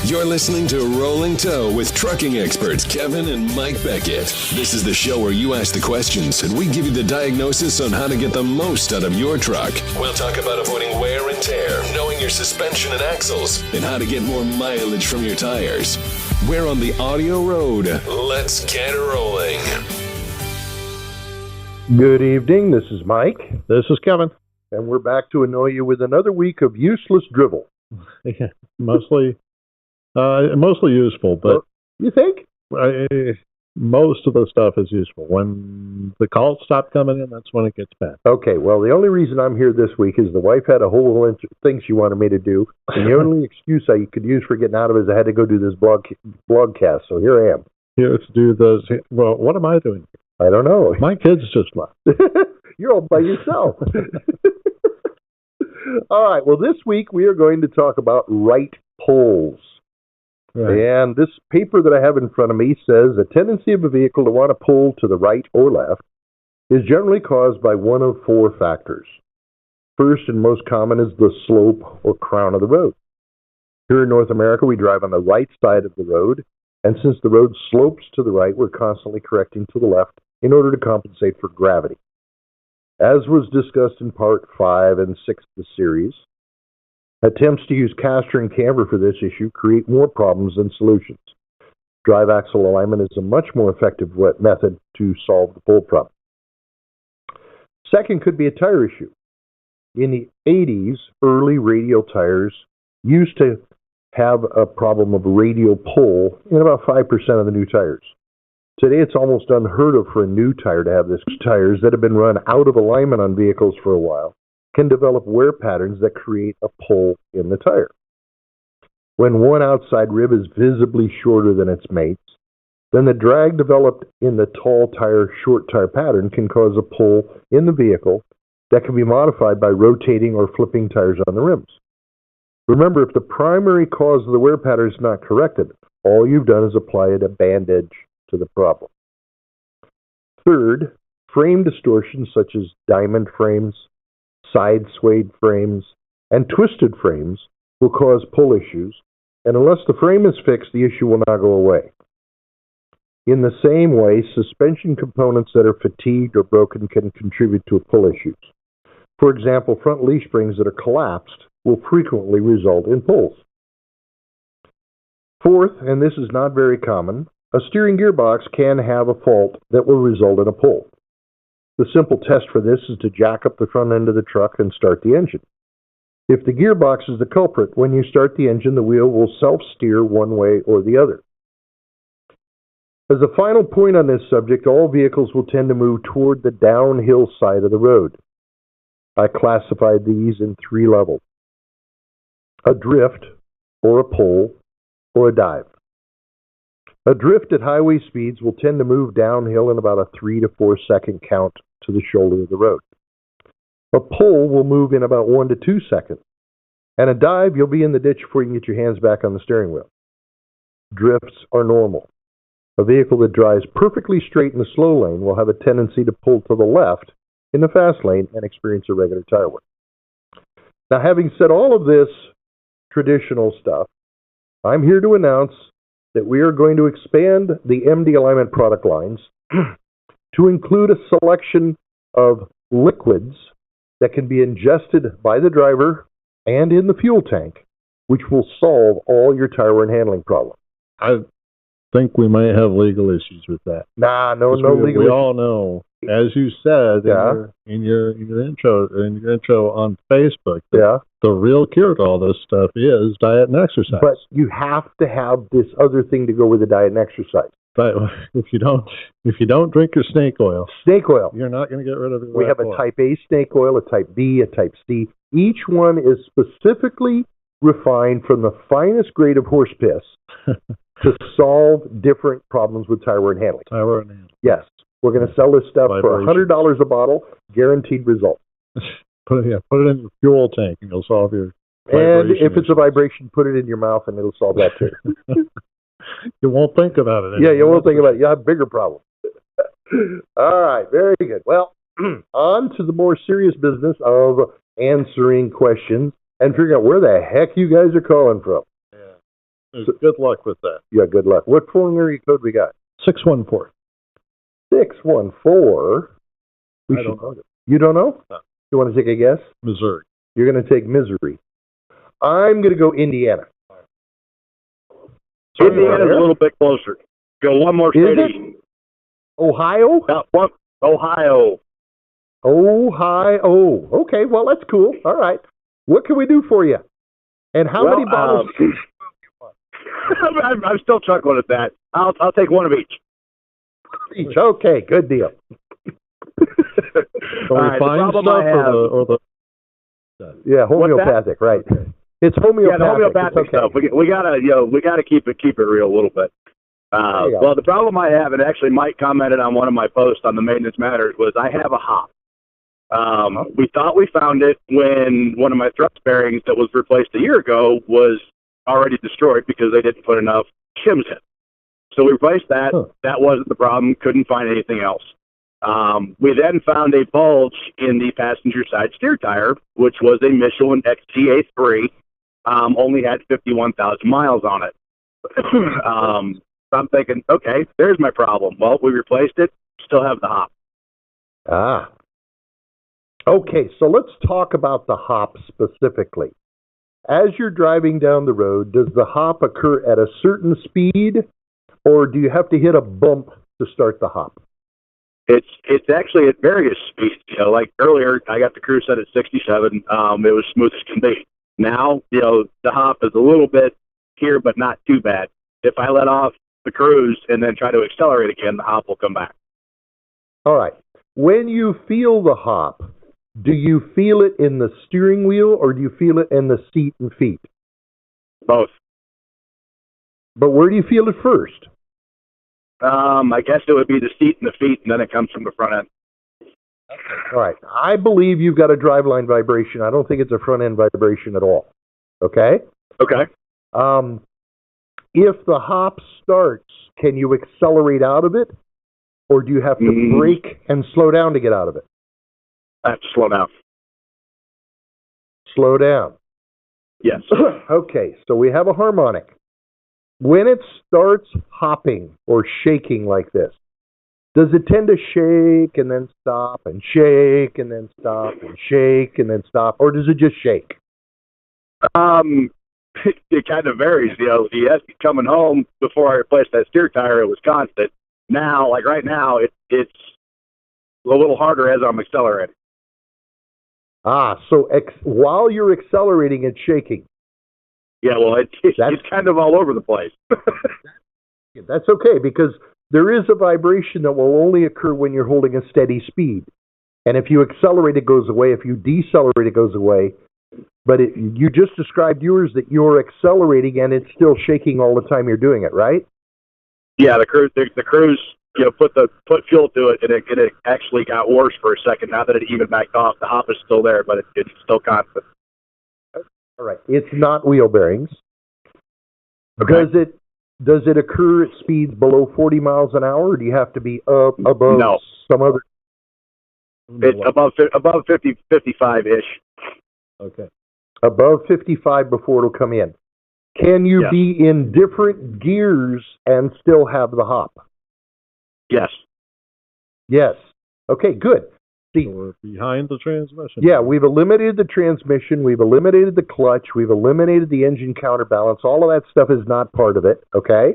You're listening to Rolling Toe with trucking experts Kevin and Mike Beckett. This is the show where you ask the questions and we give you the diagnosis on how to get the most out of your truck. We'll talk about avoiding wear and tear, knowing your suspension and axles, and how to get more mileage from your tires. We're on the audio road. Let's get rolling. Good evening. This is Mike. This is Kevin. And we're back to annoy you with another week of useless drivel. Mostly useful, but you think? Most of the stuff is useful. When the calls stop coming in, that's when it gets bad. Okay, well, the only reason I'm here this week is the wife had a whole bunch of things she wanted me to do, and the only excuse I could use for getting out of it is I had to go do this blogcast, so here I am. You have to do those. Well, what am I doing? I don't know. My kids just left. You're all by yourself. All right, well, this week we are going to talk about right poles. Right. And this paper that I have in front of me says a tendency of a vehicle to want to pull to the right or left is generally caused by one of four factors. First and most common is the slope or crown of the road. Here in North America, we drive on the right side of the road, and since the road slopes to the right, we're constantly correcting to the left in order to compensate for gravity. As was discussed in Part 5 and 6 of the series, attempts to use caster and camber for this issue create more problems than solutions. Drive axle alignment is a much more effective method to solve the pull problem. Second could be a tire issue. In the 80s, early radial tires used to have a problem of radial pull in about 5% of the new tires. Today, it's almost unheard of for a new tire to have this. Tires that have been run out of alignment on vehicles for a while can develop wear patterns that create a pull in the tire. When one outside rib is visibly shorter than its mates, then the drag developed in the tall tire, short tire pattern can cause a pull in the vehicle that can be modified by rotating or flipping tires on the rims. Remember, if the primary cause of the wear pattern is not corrected, all you've done is applied a bandage to the problem. Third, frame distortions such as diamond frames, side swayed frames, and twisted frames will cause pull issues, and unless the frame is fixed, the issue will not go away. In the same way, suspension components that are fatigued or broken can contribute to pull issues. For example, front leaf springs that are collapsed will frequently result in pulls. Fourth, and this is not very common, a steering gearbox can have a fault that will result in a pull. The simple test for this is to jack up the front end of the truck and start the engine. If the gearbox is the culprit, when you start the engine, the wheel will self-steer one way or the other. As a final point on this subject, all vehicles will tend to move toward the downhill side of the road. I classified these in three levels: a drift, or a pull, or a dive. A drift at highway speeds will tend to move downhill in about a 3 to 4 second count to the shoulder of the road. A pull will move in about 1 to 2 seconds. And a dive, you'll be in the ditch before you can get your hands back on the steering wheel. Drifts are normal. A vehicle that drives perfectly straight in the slow lane will have a tendency to pull to the left in the fast lane and experience irregular tire wear. Now, having said all of this traditional stuff, I'm here to announce that we are going to expand the MD Alignment product lines to include a selection of liquids that can be ingested by the driver and in the fuel tank, which will solve all your tire wear and handling problems. I think we might have legal issues with that. No legal issues. We all know, as you said in your intro on Facebook, the real cure to all this stuff is diet and exercise. But you have to have this other thing to go with the diet and exercise. But if you don't drink your snake oil, you're not going to get rid of it. We have a type A snake oil, a type B, a type C. Each one is specifically refined from the finest grade of horse piss to solve different problems with tire wear and handling. Yes. We're going to sell this stuff for $100 a bottle, guaranteed result. Put it in your fuel tank and you'll solve your And if it's a vibration, put it in your mouth and it'll solve that too. You won't think about it anymore. Yeah, you won't think about it. You have bigger problems. All right, very good. Well, on to the more serious business of answering questions and figuring out where the heck you guys are calling from. Yeah. Good luck with that. Yeah, good luck. What phone area code we got? 614. 614. I don't know. You don't know? No. You want to take a guess? Missouri. You're going to take Missouri. I'm going to go Indiana. Indiana's a little bit closer. Go one more city. Ohio? Ohio. Ohio. Okay, well, that's cool. All right. What can we do for you? And how many bottles? I'm still chuckling at that. I'll take one of each. Each. Okay, good deal. Refined stuff yeah, homeopathic, right? It's homeopathic. Yeah, the homeopathic stuff. We gotta keep it real a little bit. Well, the problem I have, and actually Mike commented on one of my posts on the Maintenance Matters, was I have a hop. We thought we found it when one of my thrust bearings that was replaced a year ago was already destroyed because they didn't put enough shims in. So we replaced that. Huh. That wasn't the problem. Couldn't find anything else. We then found a bulge in the passenger side steer tire, which was a Michelin XTA3. Only had 51,000 miles on it. So I'm thinking, okay, there's my problem. Well, we replaced it. Still have the hop. Ah. Okay, so let's talk about the hop specifically. As you're driving down the road, does the hop occur at a certain speed, or do you have to hit a bump to start the hop? It's actually at various speeds. Like earlier, I got the cruise set at 67. It was smooth as can be. Now, the hop is a little bit here, but not too bad. If I let off the cruise and then try to accelerate again, the hop will come back. All right. When you feel the hop, do you feel it in the steering wheel or do you feel it in the seat and feet? Both. But where do you feel it first? I guess it would be the seat and the feet, and then it comes from the front end. All right. I believe you've got a driveline vibration. I don't think it's a front end vibration at all. Okay? Okay. If the hop starts, can you accelerate out of it? Or do you have to brake and slow down to get out of it? I have to slow down. Slow down. Yes. Okay, so we have a harmonic. When it starts hopping or shaking like this, does it tend to shake and then stop and shake and then stop and shake and then stop, or does it just shake? It kind of varies. Coming home before I replaced that steer tire, it was constant. Now, like right now, it's a little harder as I'm accelerating. So while you're accelerating, it's shaking. Yeah, well, it's kind of all over the place. That's okay, because there is a vibration that will only occur when you're holding a steady speed. And if you accelerate, it goes away. If you decelerate, it goes away. But you just described yours that you're accelerating and it's still shaking all the time you're doing it, right? Yeah, the cruise, put fuel to it, and it actually got worse for a second. Now that it even backed off, the hop is still there, but it's still constant. All right, it's not wheel bearings. Okay. Does it occur at speeds below 40 miles an hour, or do you have to be up above some other? It's above 50, 55-ish. Okay. Above 55 before it'll come in. Can you be in different gears and still have the hop? Yes. Yes. Okay, good. So we're behind the transmission. Yeah, we've eliminated the transmission, we've eliminated the clutch, we've eliminated the engine counterbalance. All of that stuff is not part of it, okay?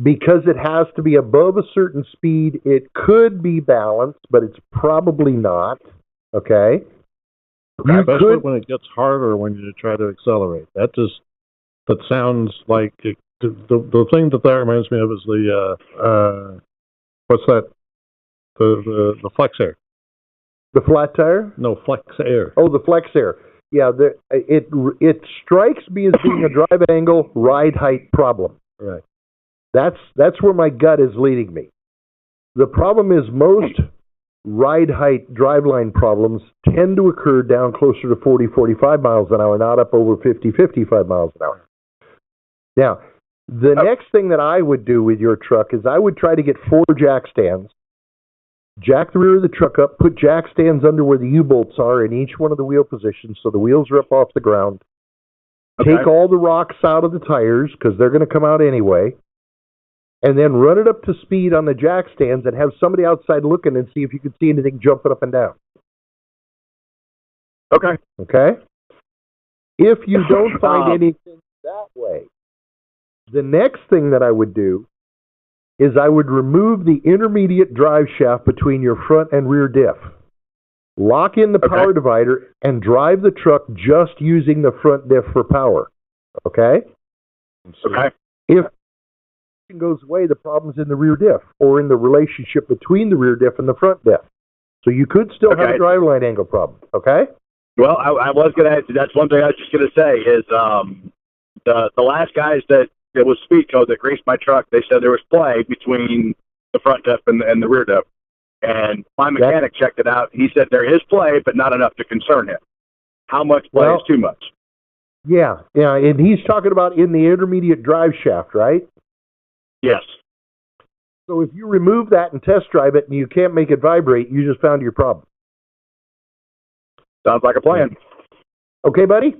Because it has to be above a certain speed, it could be balanced, but it's probably not, okay? Especially when it gets harder when you try to accelerate. That sounds like the thing that reminds me of is the what's that? The Flex Air. The flat tire? No, Flex Air. Oh, the Flex Air. Yeah, it strikes me as being a drive angle, ride height problem. Right. That's where my gut is leading me. The problem is most ride height driveline problems tend to occur down closer to 40, 45 miles an hour, not up over 50, 55 miles an hour. Now, the next thing that I would do with your truck is I would try to get 4 jack stands, jack the rear of the truck up, put jack stands under where the U-bolts are in each one of the wheel positions so the wheels are up off the ground, Okay. Take all the rocks out of the tires, because they're going to come out anyway, and then run it up to speed on the jack stands and have somebody outside looking and see if you can see anything jumping up and down. Okay. Okay? If you don't find anything that way, the next thing that I would do is I would remove the intermediate drive shaft between your front and rear diff. Lock in the power divider and drive the truck just using the front diff for power. Okay? Okay. If it goes away, the problem's in the rear diff or in the relationship between the rear diff and the front diff. So you could still have a driveline angle problem. Okay? Well, I was going to ask you, that's one thing I was just going to say is the last guys that it was Speedco that greased my truck, they said there was play between the front diff and the rear diff. And my mechanic checked it out. He said there is play, but not enough to concern him. How much play is too much? Yeah, and he's talking about in the intermediate drive shaft, right? Yes. So if you remove that and test drive it and you can't make it vibrate, you just found your problem. Sounds like a plan. Okay, buddy?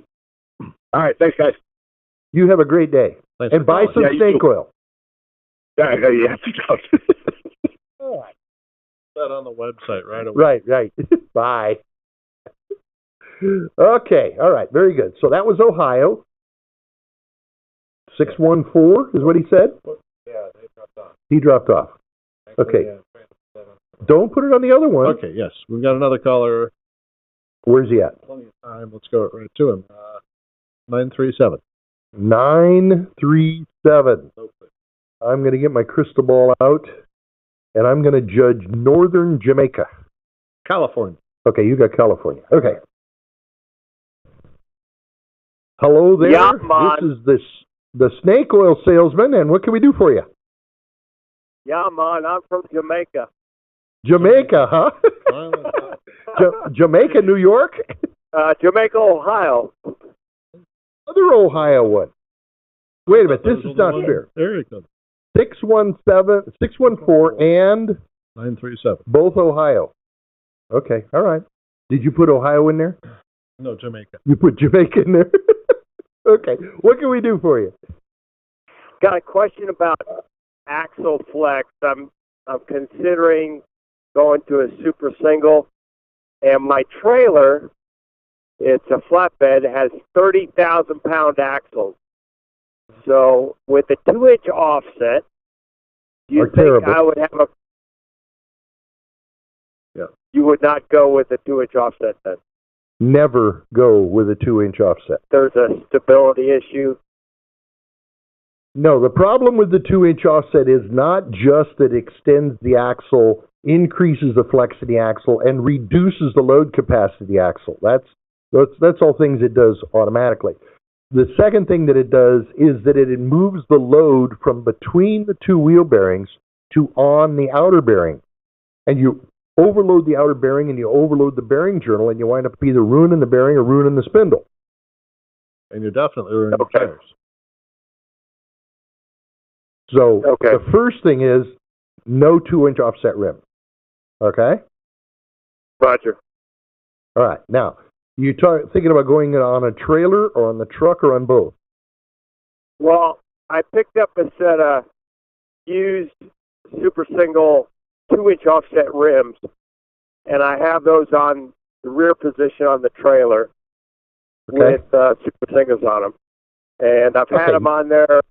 All right, thanks, guys. You have a great day. Thanks and buy some snake oil. Yeah. All right. That on the website right away. Right. Bye. Okay, all right, very good. So that was Ohio. 614 is what he said? Yeah, they dropped off. He dropped off. Okay. Don't put it on the other one. Okay, yes. We've got another caller. Where's he at? Plenty of time. Let's go right to him. 937. 937. I'm going to get my crystal ball out, and I'm going to judge northern Jamaica. California. Okay, you got California. Okay. Hello there. Yeah, man. This is the snake oil salesman, and what can we do for you? Yeah, man. I'm from Jamaica. Jamaica, huh? Jamaica, New York? Jamaica, Ohio. Other Ohio one. Wait a minute, this is not fair. There you go. 614, and 937. Both Ohio. Okay, all right. Did you put Ohio in there? No, Jamaica. You put Jamaica in there? Okay, what can we do for you? Got a question about axle flex. I'm considering going to a super single, and my trailer, it's a flatbed, has 30,000-pound axles. So with a 2-inch offset, do you think I would have a... Yeah. You would not go with a 2-inch offset then? Never go with a 2-inch offset. There's a stability issue? No, the problem with the 2-inch offset is not just that it extends the axle, increases the flex of the axle, and reduces the load capacity of the axle. That's all things it does automatically. The second thing that it does is that it moves the load from between the two wheel bearings to on the outer bearing. And you overload the outer bearing and you overload the bearing journal, and you wind up either ruining the bearing or ruining the spindle. And you're definitely ruining the tires. So the first thing is no 2-inch offset rim. Okay? Roger. All right. Now, you thinking about going on a trailer or on the truck or on both? Well, I picked up a set of used super single 2-inch offset rims, and I have those on the rear position on the trailer with super singles on them. And I've had them on there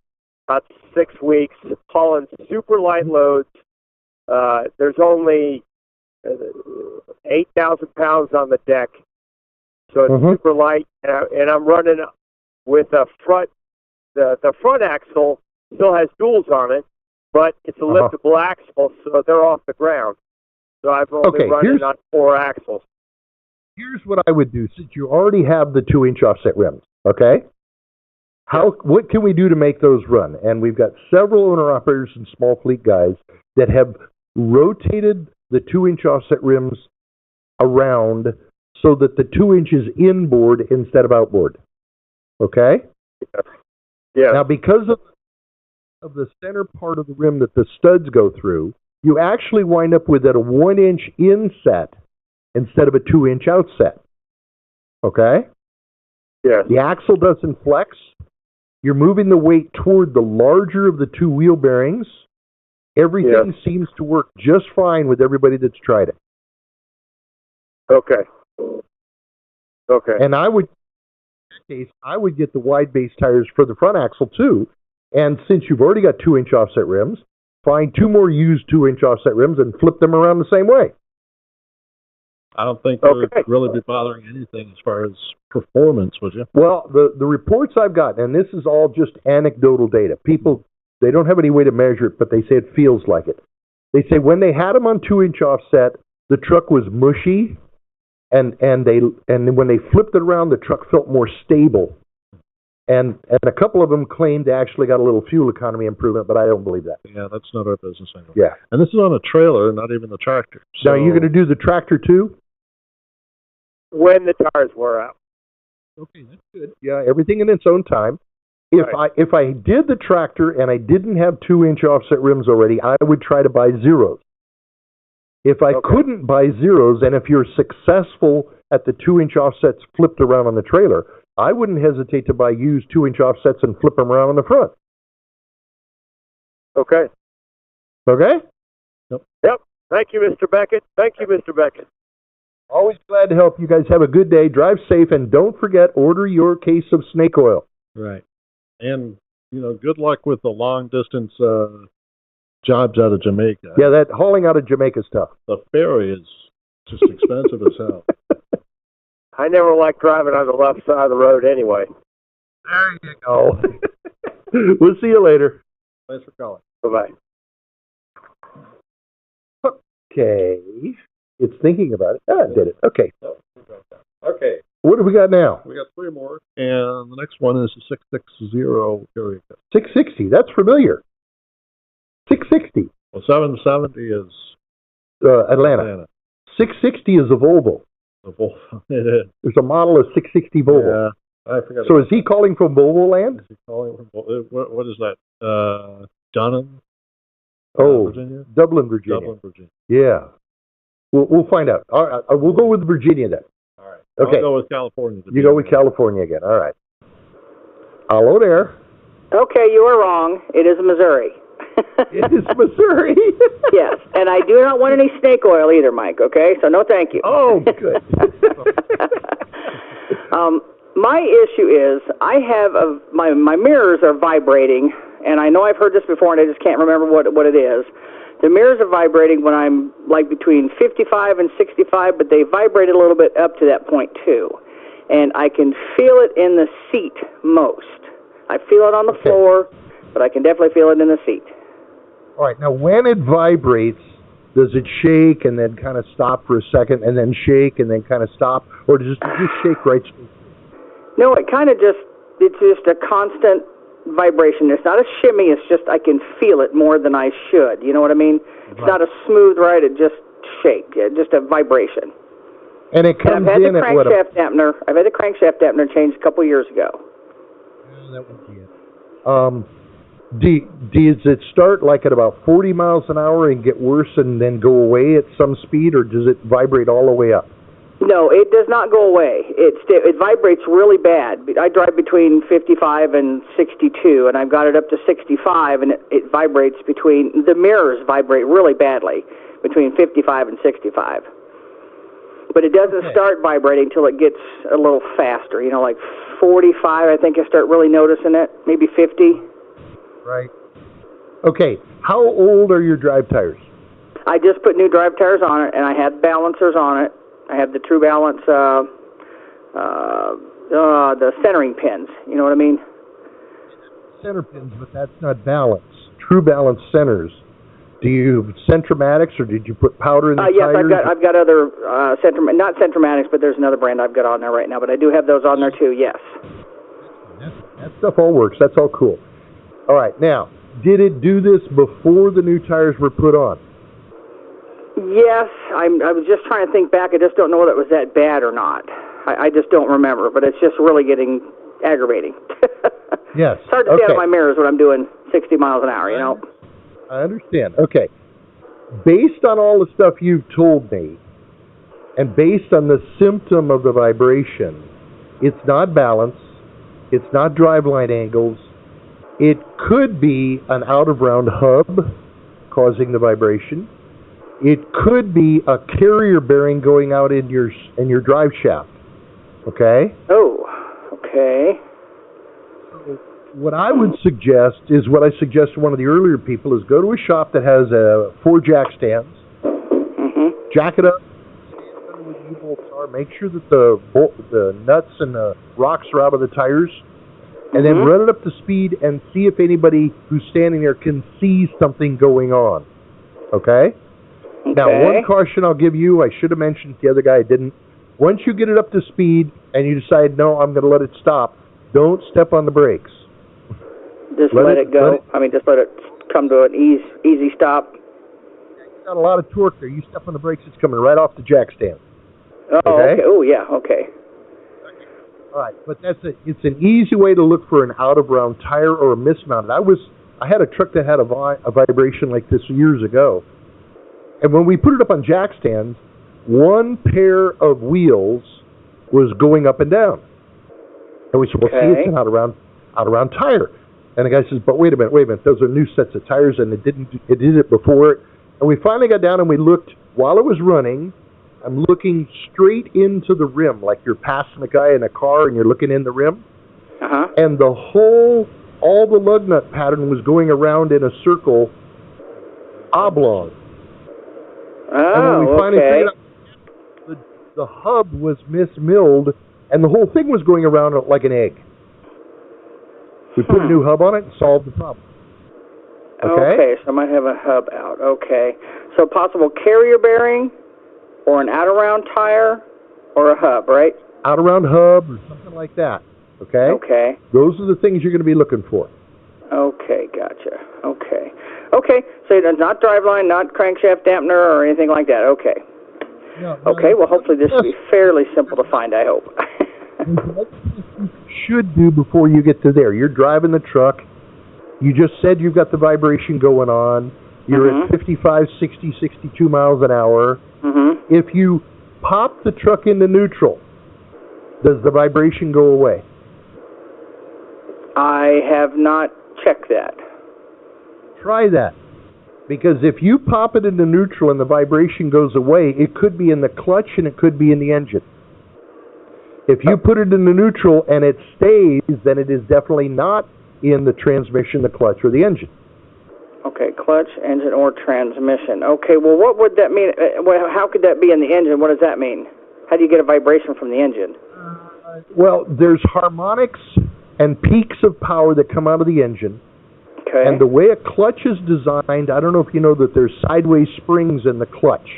about 6 weeks, hauling super light loads. There's only 8,000 pounds on the deck, so it's super light. And I'm running with a front. The front axle still has duals on it, but it's a liftable axle, so they're off the ground. So I've only running on 4 axles. Here's what I would do, since you already have the 2-inch offset rims. Okay. What can we do to make those run? And we've got several owner-operators and small fleet guys that have rotated the 2-inch offset rims around so that the 2 inches inboard instead of outboard. Okay? Yeah. Now, because of the center part of the rim that the studs go through, you actually wind up with a 1-inch inset instead of a 2-inch outset. Okay? Yes. The axle doesn't flex. You're moving the weight toward the larger of the two wheel bearings. Everything seems to work just fine with everybody that's tried it. Okay. Okay. And I would get the wide base tires for the front axle too. And since you've already got 2-inch offset rims, find 2 more used 2-inch offset rims and flip them around the same way. I don't think that would really be bothering anything as far as performance, would you? Well, the reports I've gotten, and this is all just anecdotal data. People, they don't have any way to measure it, but they say it feels like it. They say when they had them on 2-inch offset, the truck was mushy, and when they flipped it around, the truck felt more stable. And a couple of them claimed they actually got a little fuel economy improvement, but I don't believe that. Yeah, that's not our business anymore. Yeah. And this is on a trailer, not even the tractor. So... Now, you're going to do the tractor too? When the tires wear out. Okay, that's good. Yeah, everything in its own time. If I did the tractor and I didn't have 2-inch offset rims already, I would try to buy zeros. If I couldn't buy zeros, and if you're successful at the 2-inch offsets flipped around on the trailer, I wouldn't hesitate to buy used 2-inch offsets and flip them around on the front. Okay. Okay? Yep. Thank you, Mr. Beckett. Thank you, Mr. Beckett. Always glad to help. You guys have a good day. Drive safe, and don't forget, order your case of snake oil. Right. And, good luck with the long-distance jobs out of Jamaica. Yeah, that hauling out of Jamaica stuff. The ferry is just expensive as hell. I never liked driving on the left side of the road anyway. There you go. We'll see you later. Thanks for calling. Bye-bye. Okay. It's thinking about it. I did it. Okay. Okay. What have we got now? We got 3 more. And the next one is a 660 area code. 660. That's familiar. 660. Well, 770 is Atlanta. 660 is a Volvo. It is. There's a model of 660 Volvo. Yeah, I forgot. So is he calling from Volvo land? Is he calling from what is that? Dunham? Virginia? Dublin, Virginia. Dublin, Virginia. Yeah. We'll find out. All right. We'll go with Virginia then. All right. Okay. I'll go with California. You go with California again. All right. Hello there. Okay, you are wrong. It is Missouri. It is Missouri. Yes, and I do not want any snake oil either, Mike, okay? So no thank you. Oh, good. My issue is I have my mirrors are vibrating, and I know I've heard this before, and I just can't remember what it is. The mirrors are vibrating when I'm like between 55 and 65, but they vibrate a little bit up to that point too. And I can feel it in the seat most. I feel it on the floor, but I can definitely feel it in the seat. All right. Now, when it vibrates, does it shake and then kind of stop for a second and then shake and then kind of stop? Or does it just shake right straight? No, it's just a constant vibration. It's not a shimmy. It's just I can feel it more than I should. You know what I mean? It's not a smooth ride. It just shakes. Just a vibration. And it comes in at what? I've had the crankshaft dampener changed a couple years ago. That would be it. Does it start like at about 40 miles an hour and get worse and then go away at some speed, or does it vibrate all the way up? No, it does not go away. It vibrates really bad. I drive between 55 and 62, and I've got it up to 65, and it vibrates the mirrors vibrate really badly between 55 and 65. But it doesn't start vibrating until it gets a little faster, like 45, I think I start really noticing it, maybe 50. Right. Okay, how old are your drive tires? I just put new drive tires on it, and I had balancers on it. I have the True Balance, the centering pins. You know what I mean? Center pins, but that's not balance. True Balance centers. Do you Centromatics, or did you put powder in the yes, tires? Yes, I've got other not Centromatics, but there's another brand I've got on there right now. But I do have those on there too. Yes. That stuff all works. That's all cool. All right. Now, did it do this before the new tires were put on? Yes, I was just trying to think back. I just don't know whether it was that bad or not. I just don't remember, but it's just really getting aggravating. Yes. It's hard to see out of my mirrors when I'm doing 60 miles an hour, I understand. Okay. Based on all the stuff you've told me, and based on the symptom of the vibration, It's not balance. It's not driveline angles. It could be an out-of-round hub causing the vibration. It could be a carrier bearing going out in your drive shaft. Okay? Oh, okay. So what I would suggest is what I suggested to one of the earlier people is go to a shop that has 4 jack stands. Jack it up. Where the U-bolts are. Make sure that the nuts and the rocks are out of the tires. And then run it up to speed and see if anybody who's standing there can see something going on. Okay? Now, one caution I'll give you, I should have mentioned the other guy, I didn't. Once you get it up to speed and you decide, no, I'm going to let it stop, don't step on the brakes. Just let it go? Just let it come to an easy stop? You've got a lot of torque there. You step on the brakes, it's coming right off the jack stand. Oh, okay. Oh, yeah, okay. All right, but it's an easy way to look for an out-of-round tire or a mismounted. I had a truck that had a vibration like this years ago. And when we put it up on jack stands, one pair of wheels was going up and down. And we said, well, see, it's an out-of-round tire. And the guy says, but wait a minute, those are new sets of tires, and it did it before. And we finally got down and we looked, while it was running, I'm looking straight into the rim, like you're passing a guy in a car and you're looking in the rim. And all the lug nut pattern was going around in a circle, oblong. And when we finally figured out the hub was mismilled, and the whole thing was going around like an egg. We put a new hub on it and solved the problem. Okay, so I might have a hub out. Okay. So possible carrier bearing, or an out-of-round tire, or a hub, right? Out-of-round hub or something like that. Okay? Okay. Those are the things you're going to be looking for. Okay, gotcha. Okay. Okay, so it's not driveline, not crankshaft dampener, or anything like that. Okay. No, okay, well, hopefully this will be fairly simple to find, I hope. What you should do before you get to there, you're driving the truck. You just said you've got the vibration going on. You're at 55, 60, 62 miles an hour. If you pop the truck into neutral, does the vibration go away? I have not checked that. Try that. Because if you pop it into neutral and the vibration goes away, it could be in the clutch and it could be in the engine. If you put it into neutral and it stays, then it is definitely not in the transmission, the clutch, or the engine. Okay, clutch, engine, or transmission. Okay, well, what would that mean? How could that be in the engine? What does that mean? How do you get a vibration from the engine? Well, there's harmonics and peaks of power that come out of the engine. Okay. And the way a clutch is designed, I don't know if you know that there's sideways springs in the clutch.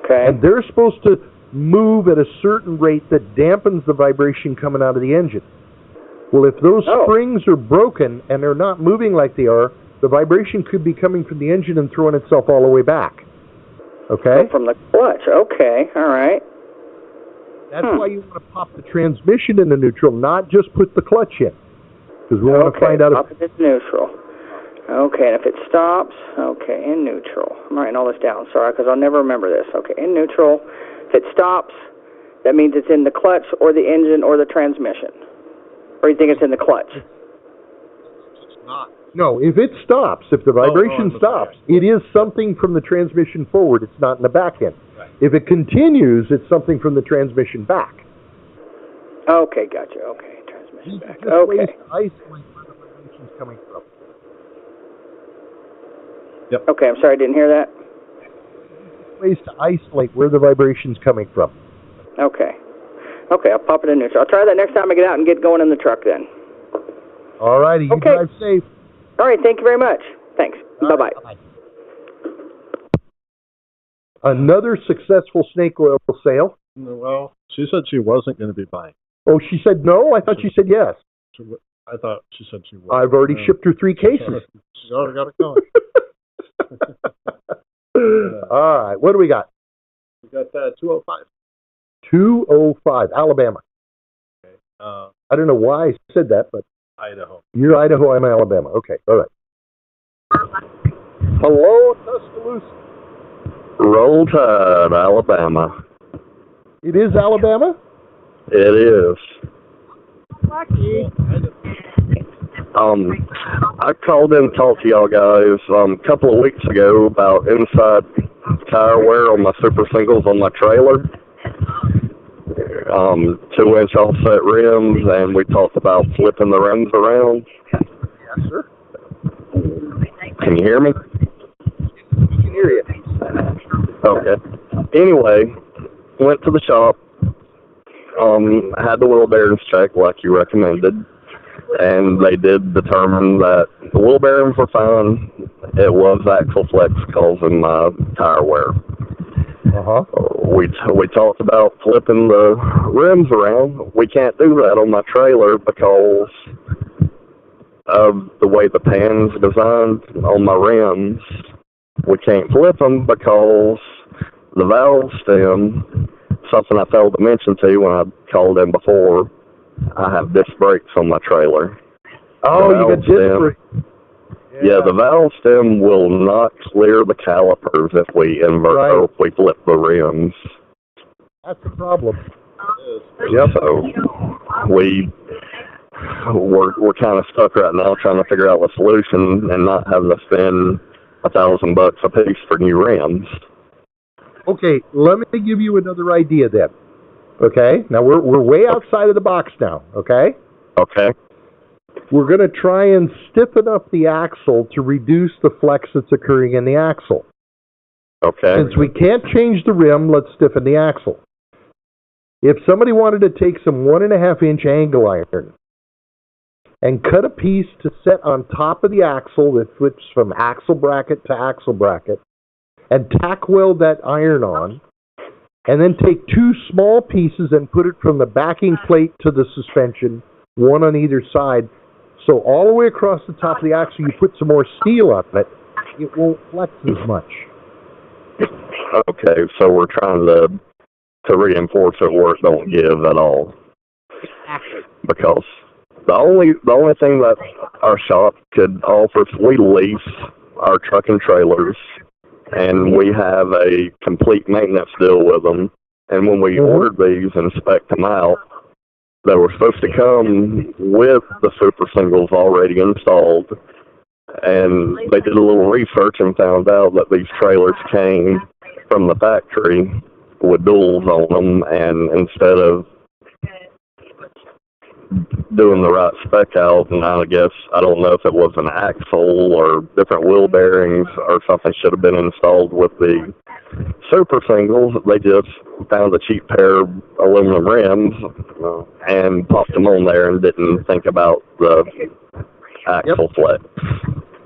Okay. And they're supposed to move at a certain rate that dampens the vibration coming out of the engine. Well, if those springs are broken and they're not moving like they are, the vibration could be coming from the engine and throwing itself all the way back. Okay? So from the clutch. Okay, all right. That's why you want to pop the transmission into neutral, not just put the clutch in. Because we want to find out if it's neutral. Okay, and if it stops, okay, in neutral. I'm writing all this down, sorry, because I'll never remember this. Okay, in neutral. If it stops, that means it's in the clutch or the engine or the transmission. Or you think it's in the clutch? It's not. No, if it stops, if the vibration stops, it is something from the transmission forward. It's not in the back end. Right. If it continues, it's something from the transmission back. Okay, gotcha. Okay, transmission back. Just Okay. ways to isolate where the vibration's coming from. Yep. Okay, I'm sorry, I didn't hear that. Ways to isolate where the vibration's coming from. Okay. Okay, I'll pop it in neutral. I'll try that next time I get out and get going in the truck then. All righty, you drive safe. All right, thank you very much. Thanks. Bye-bye. Bye-bye. Another successful snake oil sale. Well, she said she wasn't going to be buying. Oh, she said no? I thought she said yes. I thought she said she was. I've already shipped her 3 cases. She's already got it going. All right, what do we got? We got 205. 205, Alabama. Okay. I don't know why I said that, but Idaho. you're Idaho, I'm Alabama. Okay, all right. Hello, Tuscaloosa. Roll Tide, Alabama. It is Alabama? It is. Lucky. I called in and talked to y'all guys a couple of weeks ago about inside tire wear on my super singles on my trailer. 2-inch offset rims, and we talked about flipping the rims around. Yes, sir. Can you hear me? I can hear you. Okay. Anyway, went to the shop, had the wheel bearings checked like you recommended, and they did determine that the wheel bearings were fine. It was axle flex causing my tire wear. Uh-huh. We talked about flipping the rims around. We can't do that on my trailer because of the way the pan's designed on my rims. We can't flip them because the valve stem, something I failed to mention to you when I called in before, I have disc brakes on my trailer. Oh, you got disc brakes. Yeah, the valve stem will not clear the calipers if we invert or if we flip the rims. That's the problem. Yep. So we're kind of stuck right now trying to figure out the solution and not having to spend $1,000 a piece for new rims. Okay, let me give you another idea then. Okay, now we're way outside of the box now. Okay. Okay. We're going to try and stiffen up the axle to reduce the flex that's occurring in the axle. Okay. Since we can't change the rim, let's stiffen the axle. If somebody wanted to take some 1.5-inch angle iron and cut a piece to set on top of the axle that flips from axle bracket to axle bracket, and tack weld that iron on, and then take 2 small pieces and put it from the backing plate to the suspension, one on either side, so all the way across the top of the axle you put some more steel on it, it won't flex as much. Okay, so we're trying to reinforce it where it don't give at all. Because the only thing that our shop could offer, we lease our truck and trailers, and we have a complete maintenance deal with them. And when we ordered these and spec'd them out, they were supposed to come with the super singles already installed. And they did a little research and found out that these trailers came from the factory with duals on them, and instead of doing the right spec out, and I guess, I don't know if it was an axle or different wheel bearings or something should have been installed with the super singles, they just found a cheap pair of aluminum rims and popped them on there and didn't think about the axle flex.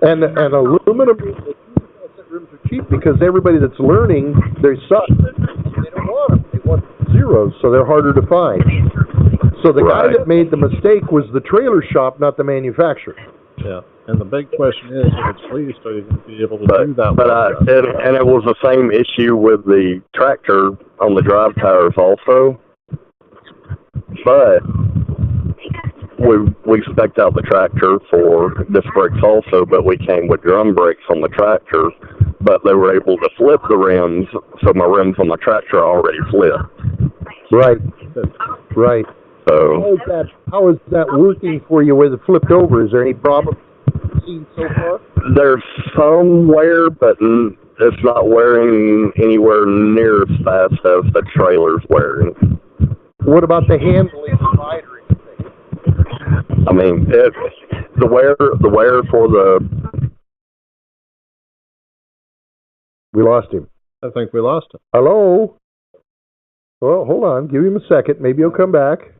And aluminum rims are cheap because everybody that's learning, they suck. They don't want them. They want zeros, so they're harder to find. So the guy that made the mistake was the trailer shop, not the manufacturer. Yeah, and the big question is, if it's leased, are you going to be able to do that? And it was the same issue with the tractor on the drive tires also. But we spec'd out the tractor for disc brakes also, but we came with drum brakes on the tractor. But they were able to flip the rims, so my rims on my tractor are already flipped. Right. Right. So how is that working for you with it flipped over? Is there any problem seen so far? There's some wear, but it's not wearing anywhere near as fast as the trailer's wearing. What about the handling rider? I mean, the wear for the... We lost him. I think we lost him. Hello? Well, hold on. Give him a second. Maybe he'll come back.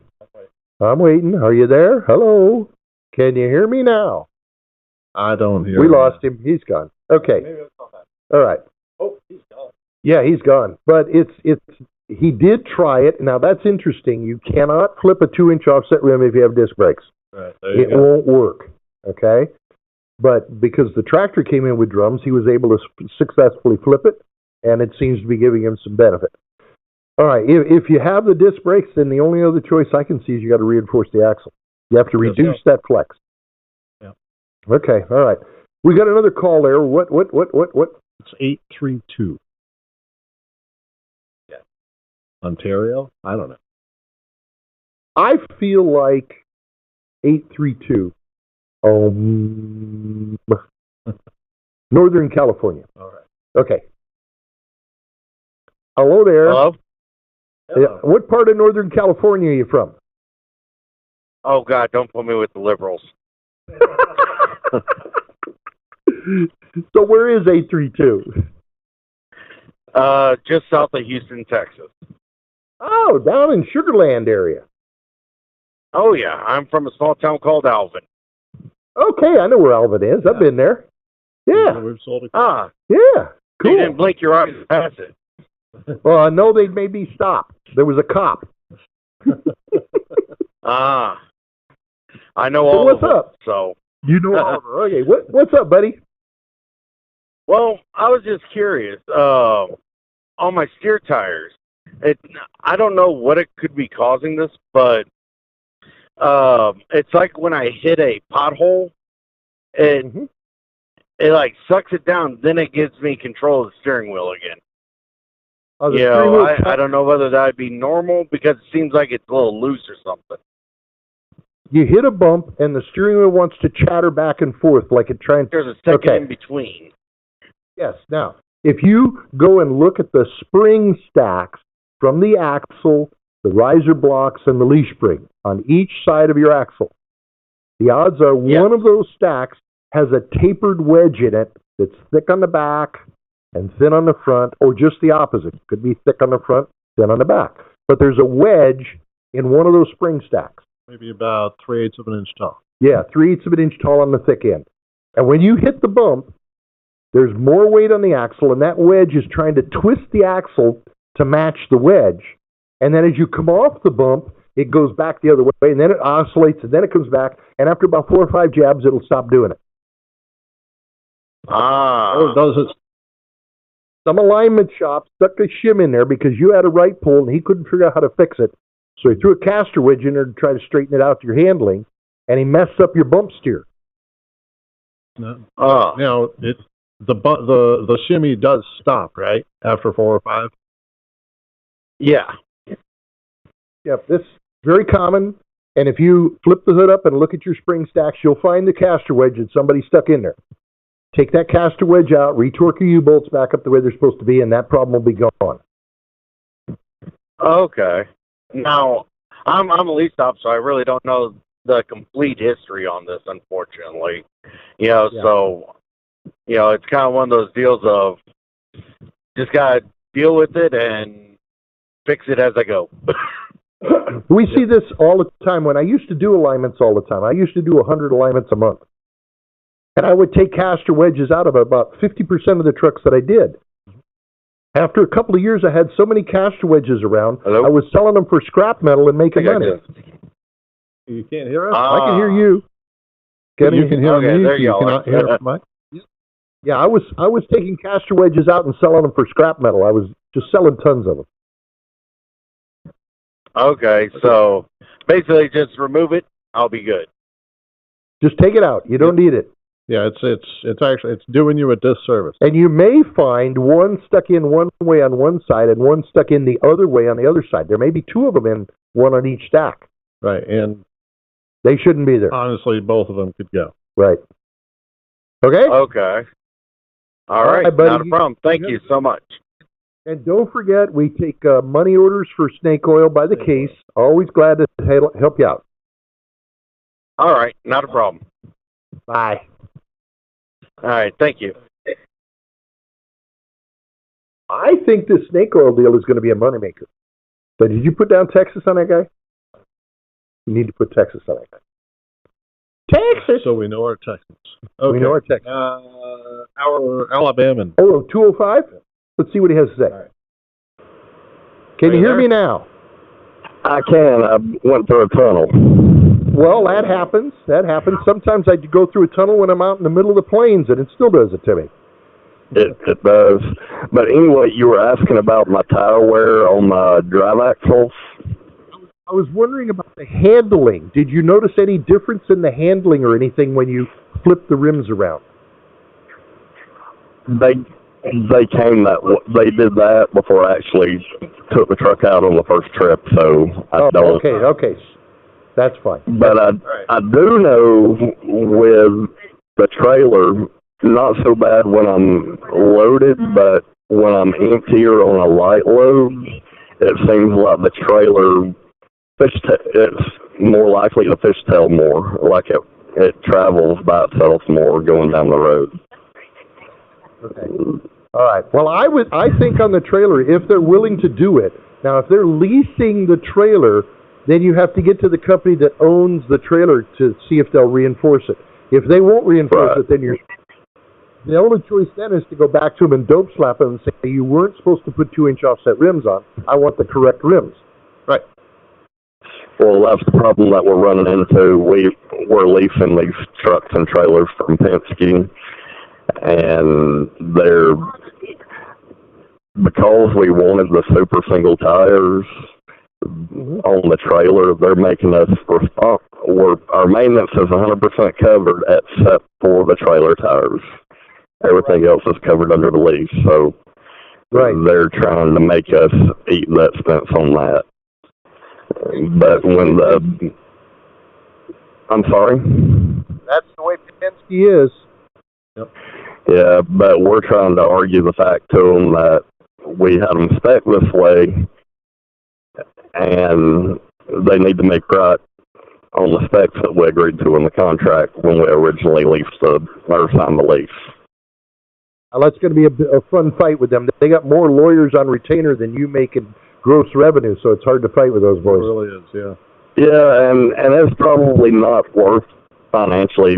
I'm waiting. Are you there? Hello? Can you hear me now? I don't hear We lost him. He's gone. Okay. All right. Oh, he's gone. Yeah, he's gone. But he did try it. Now, that's interesting. You cannot flip a 2-inch offset rim if you have disc brakes. Right, it won't work. Okay? But because the tractor came in with drums, he was able to successfully flip it, and it seems to be giving him some benefit. All right, if you have the disc brakes, then the only other choice I can see is you got to reinforce the axle. You have to reduce that flex. Yeah. Okay, all right. We got another call there. What? It's 832. Yeah. Ontario? I don't know. I feel like 832. Northern California. All right. Okay. Hello there. Hello? Yeah. What part of Northern California are you from? Oh, God, don't put me with the liberals. So where is 832? Just south of Houston, Texas. Oh, down in Sugarland area. Oh, yeah. I'm from a small town called Alvin. Okay, I know where Alvin is. I've been there. Yeah. We've sold it. Ah. Yeah. Cool. You didn't blink your eyes past it. Well, I know they made me stop. There was a cop. Ah. I know So all what's of them, up? so. You know all of her. Okay, what's up, buddy? Well, I was just curious. On my steer tires, I don't know what it could be causing this, but it's like when I hit a pothole, it like sucks it down, then it gives me control of the steering wheel again. Oh, I don't know whether that would be normal because it seems like it's a little loose or something. You hit a bump, and the steering wheel wants to chatter back and forth like it trying. There's a second in between. Yes. Now, if you go and look at the spring stacks from the axle, the riser blocks, and the leaf spring on each side of your axle, the odds are one of those stacks has a tapered wedge in it that's thick on the back and thin on the front, or just the opposite. It could be thick on the front, thin on the back. But there's a wedge in one of those spring stacks. Maybe about 3/8 of an inch tall. Yeah, 3/8 of an inch tall on the thick end. And when you hit the bump, there's more weight on the axle, and that wedge is trying to twist the axle to match the wedge. And then as you come off the bump, it goes back the other way, and then it oscillates, and then it comes back, and after about 4 or 5 jabs, it'll stop doing it. Ah. Oh, does it? Some alignment shop stuck a shim in there because you had a right pull, and he couldn't figure out how to fix it. So he threw a caster wedge in there to try to straighten it out to your handling, and he messed up your bump steer. No. Now, the shimmy does stop, right? After 4 or 5? Yeah. Yep, this is very common. And if you flip the hood up and look at your spring stacks, you'll find the caster wedge that somebody stuck in there. Take that caster wedge out, retorque your U-bolts back up the way they're supposed to be, and that problem will be gone. Okay. Now, I'm a lease stop, so I really don't know the complete history on this, unfortunately. So, it's kind of one of those deals of just got to deal with it and fix it as I go. We see this all the time. When I used to do alignments all the time, I used to do 100 alignments a month. And I would take caster wedges out of about 50% of the trucks that I did. After a couple of years, I had so many caster wedges around, Hello? I was selling them for scrap metal and making money. You can't hear us? I can hear you. You can hear me. There you cannot are. hear Mike? Yeah, I was taking caster wedges out and selling them for scrap metal. I was just selling tons of them. Okay, so basically just remove it. I'll be good. Just take it out. You don't need it. Yeah, it's actually doing you a disservice. And you may find one stuck in one way on one side and one stuck in the other way on the other side. There may be 2 of them in one on each stack. Right, and they shouldn't be there. Honestly, both of them could go. Right. Okay? Okay. All right, not a problem. Thank you so much. And don't forget, we take money orders for snake oil by the case. Always glad to help you out. All right, not a problem. Bye. All right, thank you. I think this snake oil deal is going to be a moneymaker. So did you put down Texas on that guy? You need to put Texas on that guy. Texas! So we know our Texans. Okay. We know our Texans. Our Alabama. Oh, 205? Let's see what he has to say. Right. Can you hear me now? I can. I went through a tunnel. Well, that happens. Sometimes I go through a tunnel when I'm out in the middle of the plains, and it still does it to me. It does. But anyway, you were asking about my tire wear on my drive axles. I was wondering about the handling. Did you notice any difference in the handling or anything when you flip the rims around? They did that before I actually took the truck out on the first trip, so I don't. Okay. That's fine. But I do know with the trailer, not so bad when I'm loaded, but when I'm empty or on a light load, it seems like the trailer, it's more likely to fishtail more, like it travels by itself more going down the road. Okay. All right. Well, I think on the trailer, if they're willing to do it, now if they're leasing the trailer, then you have to get to the company that owns the trailer to see if they'll reinforce it. If they won't reinforce it, then the only choice then is to go back to them and dope slap them and say, you weren't supposed to put 2-inch offset rims on. I want the correct rims. Right. Well, that's the problem that we're running into. We're leasing these trucks and trailers from Penske, and because we wanted the super single tires on the trailer, they're making us our maintenance is 100% covered except for the trailer tires. Everything else is covered under the lease, so they're trying to make us eat the expense on that. But when I'm sorry? That's the way Penske is. Yep. Yeah, but we're trying to argue the fact to them that we had them spec this way, and they need to make right on the specs that we agreed to in the contract when we originally signed the lease. Well, that's going to be a fun fight with them. They got more lawyers on retainer than you make in gross revenue, so it's hard to fight with those boys. It really is, yeah. Yeah, and it's probably not worth financially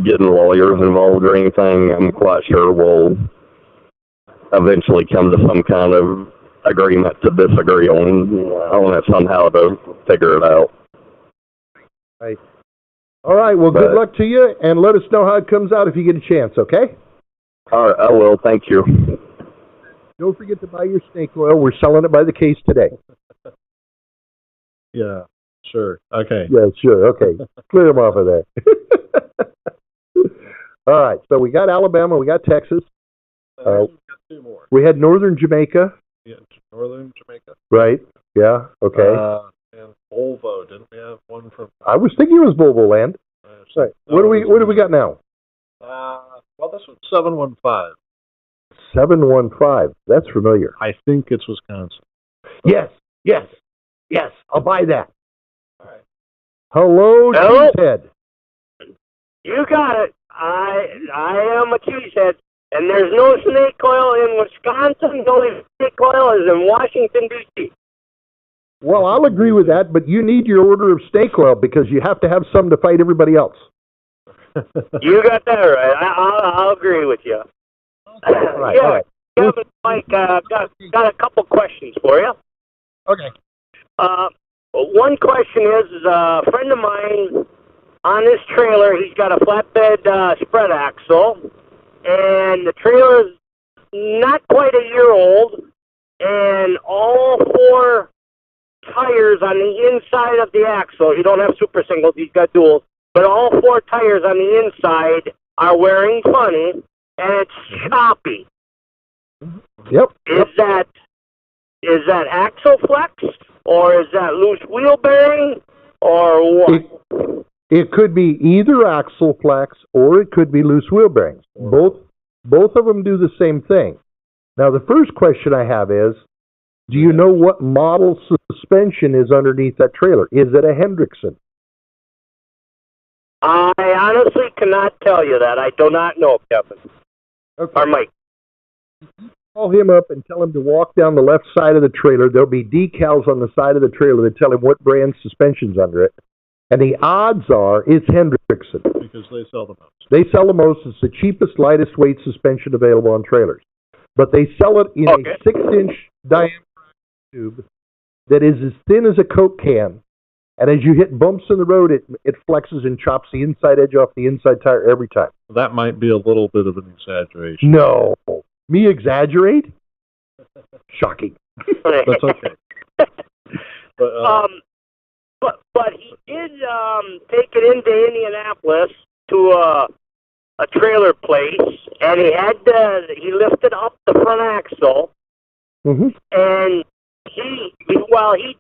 getting lawyers involved or anything. I'm quite sure we'll eventually come to some kind of agreement to disagree on it somehow to figure it out. Right. All right, well, good luck to you, and let us know how it comes out if you get a chance, okay? All right, I will. Thank you. Don't forget to buy your snake oil. We're selling it by the case today. Yeah, sure. Okay. Yeah, sure. Okay. Clear them off of there. All right, so we got Alabama, we got Texas. We got 2 more. We had Northern Jamaica. Yeah, Northern Jamaica. Right. Yeah. Okay. And Volvo. Didn't we have one from? I was thinking it was Volvo Land. Right. What do we got now? Well, this was 715. 715. That's familiar. I think it's Wisconsin. Yes. I'll buy that. All right. Hello, Cheesehead. You got it. I am a cheesehead, and there's no snake oil in Wisconsin. The only snake oil is in Washington, D.C. Well, I'll agree with that, but you need your order of snake oil because you have to have some to fight everybody else. You got that right. I'll agree with you. Right, yeah, all right. Kevin, Mike, got a couple questions for you. Okay. One question is a friend of mine on his trailer. He's got a flatbed spread axle, and the trailer is not quite a year old, and all 4 tires on the inside of the axle. You don't have super singles. He's got duals. But all 4 tires on the inside are wearing funny, and it's choppy. Yep. Is that axle flex, or is that loose wheel bearing, or what? It could be either axle flex or it could be loose wheel bearings. Both of them do the same thing. Now, the first question I have is, do you know what model suspension is underneath that trailer? Is it a Hendrickson? I honestly cannot tell you that. I do not know, Kevin. Okay. Or Mike. Call him up and tell him to walk down the left side of the trailer. There'll be decals on the side of the trailer that tell him what brand suspension's under it. And the odds are it's Hendrickson. Because they sell the most. They sell the most. It's the cheapest, lightest weight suspension available on trailers. But they sell it in a 6-inch diameter tube that is as thin as a Coke can. And as you hit bumps in the road, it flexes and chops the inside edge off the inside tire every time. That might be a little bit of an exaggeration. No. Me exaggerate? Shocking. That's okay. But he did take it into Indianapolis to a trailer place, and he lifted up the front axle, and he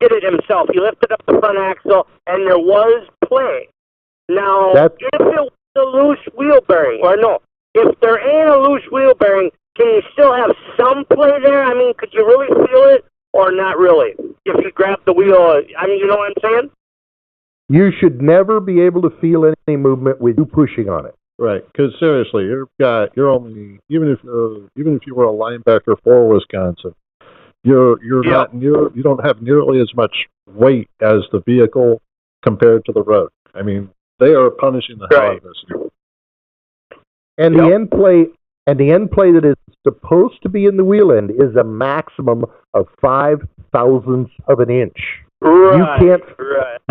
did it himself. He lifted up the front axle, and there was play. Now, if it was a loose wheel bearing, or no, if there ain't a loose wheel bearing, can you still have some play there? I mean, could you really feel it, or not really? If you grab the wheel, I mean, you know what I'm saying? You should never be able to feel any movement with you pushing on it. Right, because seriously, you're only even if you were a linebacker for Wisconsin, you don't have nearly as much weight as the vehicle compared to the road. I mean, they are punishing the hell out of this. And the end play that is supposed to be in the wheel end is a maximum of 0.005 of an inch. Right.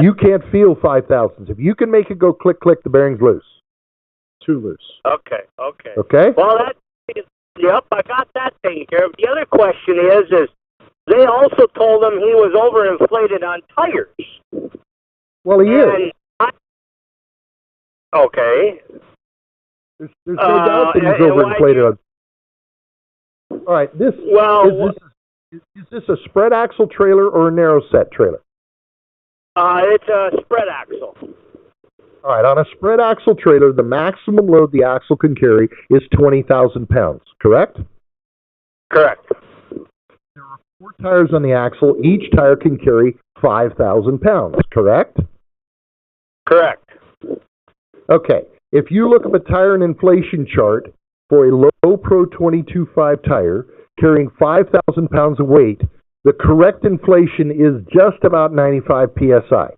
You can't feel 0.005. If you can make it go click click, the bearing's loose. Too loose. Okay. Okay. Well, yep, I got that taken care of. The other question is they also told him he was overinflated on tires. Well, he is. Okay. There's no doubt that he's overinflated. All right. Is this a spread axle trailer or a narrow set trailer? It's a spread axle. All right. On a spread axle trailer, the maximum load the axle can carry is 20,000 pounds. Correct? Correct. There are 4 tires on the axle. Each tire can carry 5,000 pounds. Correct? Correct. Okay. If you look up a tire and inflation chart for a low Pro 22.5 tire carrying 5,000 pounds of weight, the correct inflation is just about 95 psi.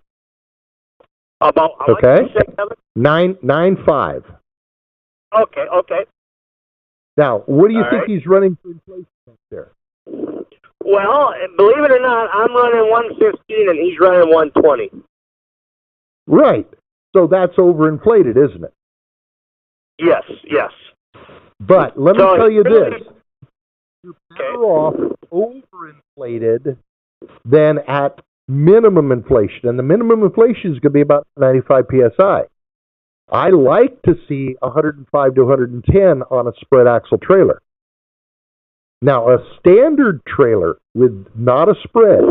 About how much did you say, Kevin? 9.5. Okay. Now, what do you think he's running for inflation up there? Well, believe it or not, I'm running 115 and he's running 120. Right. So that's overinflated, isn't it? Yes. But let me tell you this. You're better off overinflated than at minimum inflation. And the minimum inflation is going to be about 95 psi. I like to see 105 to 110 on a spread axle trailer. Now, a standard trailer with not a spread,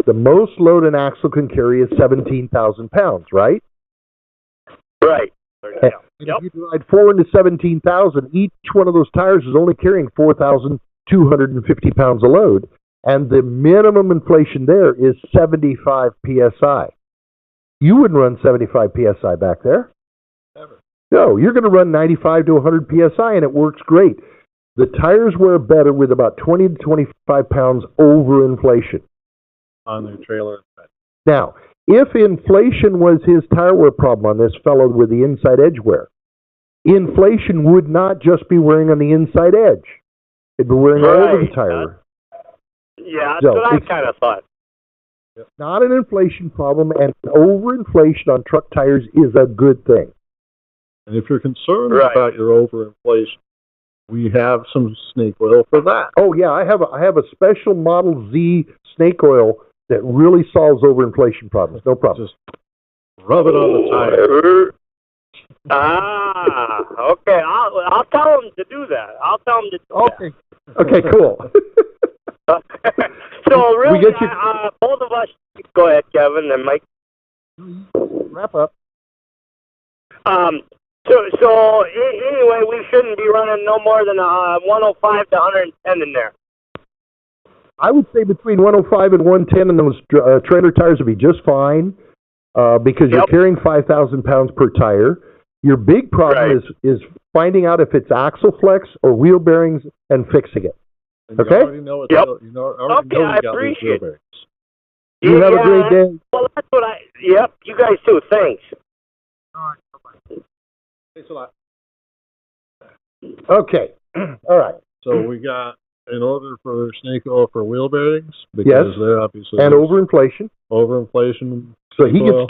the most load an axle can carry is 17,000 pounds, right? Right. And if you divide 4 into 17,000, each one of those tires is only carrying 4,250 pounds of load. And the minimum inflation there is 75 psi. You wouldn't run 75 psi back there. Never. No, you're going to run 95 to 100 psi, and it works great. The tires wear better with about 20 to 25 pounds over inflation. On their trailer. Now, if inflation was his tire wear problem on this fellow with the inside edge wear, inflation would not just be wearing on the inside edge. It'd be wearing all over the tire. That's what I kind of thought. It's not an inflation problem, and overinflation on truck tires is a good thing. And if you're concerned about your overinflation, we have some snake oil for that. Oh yeah, I have a special Model Z snake oil that really solves overinflation problems. No problem. Just rub it on the tire. Okay. I'll tell him to do that. Okay, cool. So really, both of us. Go ahead, Kevin and Mike. Wrap up. So anyway, we shouldn't be running no more than 105 to 110 in there. I would say between 105 and 110, and those trailer tires would be just fine because you're carrying 5,000 pounds per tire. Your big problem is finding out if it's axle flex or wheel bearings and fixing it. And you already know it's I appreciate it. You have a great day. Well, that's what you guys too. Thanks. All right. Bye-bye. Thanks a lot. Okay. All right. So we got, in order for snake oil for wheel bearings, because they're obviously... And overinflation. Overinflation. So he gets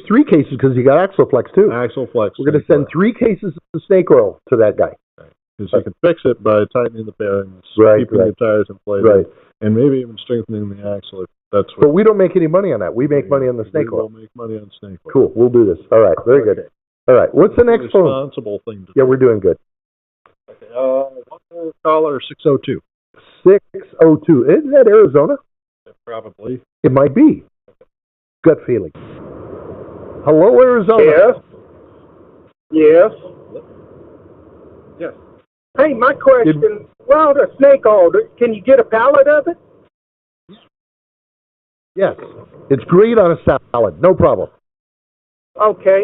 3 cases because he got axle flex too. Axle flex. We're going to send 3 cases of snake oil to that guy. Because you can fix it by tightening the bearings, keeping the tires inflated, and maybe even strengthening the axle. If that's what. But we don't make any money on that. We make money on the snake oil. We'll make money on snake oil. Cool. We'll do this. All right. Very good. All right. What's the next phone? Responsible thing to do. Yeah, we're doing good. Okay. One more caller, 602. 602. Isn't that Arizona? Probably. It might be. Gut feeling. Hello, Arizona. Yes. Yes. Yes. Hey, my question, well, the snake oil, can you get a pallet of it? Yes. It's great on a salad. No problem. Okay.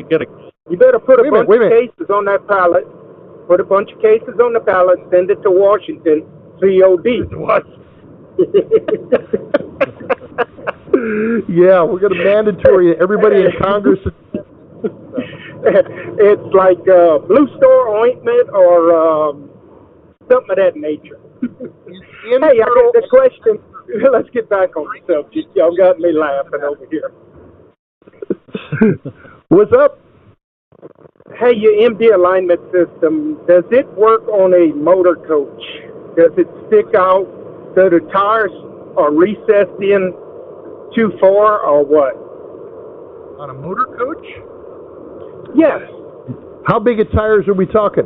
Get a You better put a bunch wait a of minute. cases on that pallet. Put a bunch of cases on the pallet, send it to Washington, COD. What? Yeah, we're going to mandatory everybody in Congress. It's like Blue Store ointment or something of that nature. Hey, I got the question. Let's get back on the subject. Y'all got me laughing over here. What's up? Hey, your MD alignment system, does it work on a motor coach? Does it stick out so the tires are recessed in too far or what? On a motor coach? Yes. How big of tires are we talking?